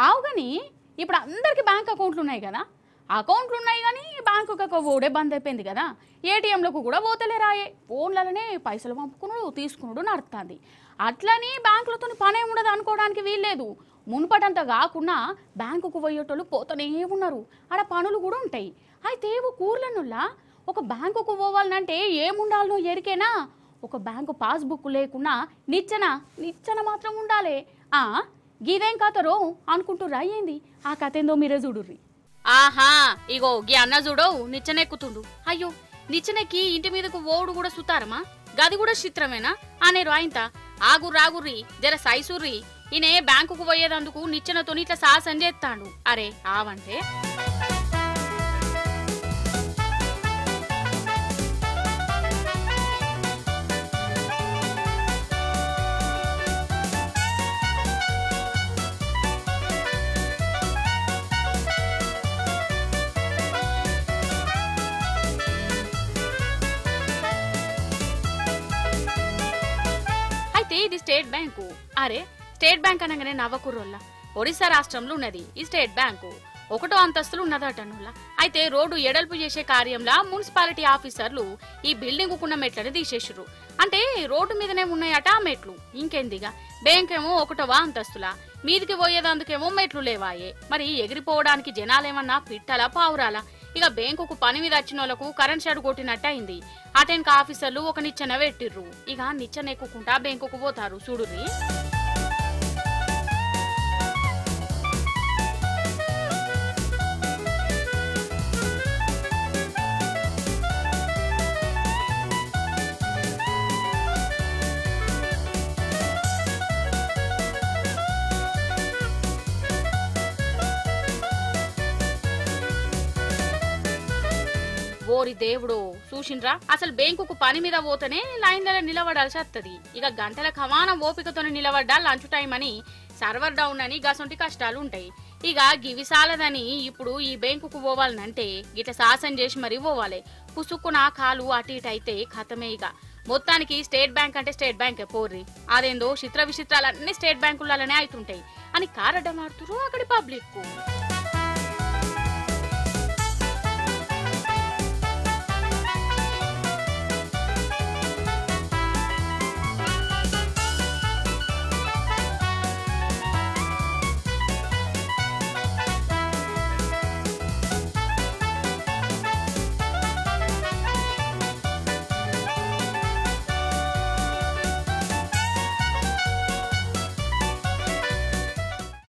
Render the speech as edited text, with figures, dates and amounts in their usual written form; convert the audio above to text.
ఆవు కానీ ఇప్పుడు అందరికీ బ్యాంక్ అకౌంట్లు ఉన్నాయి కదా, అకౌంట్లు ఉన్నాయి కానీ బ్యాంకుకి పోడే బంద్ అయిపోయింది కదా, ఏటీఎంలకు కూడా పోతలే రాయే, ఫోన్లలోనే పైసలు పంపుకున్నాడు తీసుకున్నాడు నడుస్తుంది. అట్లని బ్యాంకులతో పనే ఉండదు అనుకోవడానికి వీల్లేదు. మునుపటంతా కాకుండా బ్యాంకుకు పోయేటోళ్ళు పోతూనే ఉన్నారు, ఆడ పనులు కూడా ఉంటాయి. అయితే కూర్లనుల్లా ఒక బ్యాంకుకు పోవాలంటే ఏముండాలనో ఎరికేనా, ఒక బ్యాంకు పాస్బుక్ లేకున్నా నిచ్చెన మాత్రం ఉండాలి. గీదేం కథరో అనుకుంటుర్రా ఏంది? ఆ కథ ఏందో మీరే చూడుర్రి. ఆహా ఇగో గీ అన్న చూడవు నిచ్చెనెక్కుతుండు. అయ్యో నిచ్చెనెక్కి ఇంటి మీదకు ఓడు కూడా సుతారమా? గది కూడా చిత్రమేనా అనేరు ఆయంత. ఆగుర్రి జర సైసూర్రి, ఈయనే బ్యాంకుకు పోయేదందుకు నిచ్చెనతోని ఇట్లా సాహసం చేస్తాడు. అరే ఆవంటే ఇది స్టేట్ బ్యాంకు. అరే స్టేట్ బ్యాంక్ అనగానే నవ్వకుర్రోళ్ళ. ఒడిశా రాష్ట్రంలో ఉన్నది ఈ స్టేట్ బ్యాంకు. 1వ అంతస్తులు ఉన్నదటనుల్లా. అయితే రోడ్డు ఎడల్పు చేసే కార్యంలా మున్సిపాలిటీ ఆఫీసర్లు ఈ బిల్డింగ్ కున్న మెట్లని తీసేసారు. అంటే రోడ్డు మీదనే ఉన్నాయట ఆ మెట్లు. ఇంకెందిగా బ్యాంక్ ఏమో 1వ అంతస్తులా, మీదికి పోయేదందుకేమో మెట్లు లేవాయే. మరి ఎగిరిపోవడానికి జనాలేమన్నా పిట్టలా పావురాలా? ఇక బ్యాంకుకు పని మీద వచ్చిన వాళ్ళకు కరెంట్ షాట్ కొట్టినట్టయింది. అటెన్క ఆఫీసర్లు ఒక నిచ్చెన పెట్టిర్రు. ఇక నిచ్చెన ఎక్కుకుంటా బ్యాంకుకు పోతారు చూడుర్రి. ఓరి దేవుడు చూసిండ్రా, అసలు బ్యాంకుకు పని మీద పోతేనే లైన్లలో నిలబడాల్సి వస్తుంది. ఇక గంటల కమానం ఓపికతోనే నిలబడ్డా లంచ్ టైం అని, సర్వర్ డౌన్ అని గసొంటి కష్టాలు ఉంటాయి. ఇక గివిసాలదని ఇప్పుడు ఈ బ్యాంకుకు పోవాలనంటే గిట్ల సాహసం చేసి మరీ పోవాలి. పుసుక్కున కాలు అటు ఇటు అయితే ఖతమే. ఇక మొత్తానికి స్టేట్ బ్యాంక్ అంటే స్టేట్ బ్యాంకే పోర్రి. అదేందో చిత్ర విచిత్రాలన్నీ స్టేట్ బ్యాంకులనే అవుతుంటాయి అని కారడ్డమాడుతురు అక్కడి పబ్లిక్.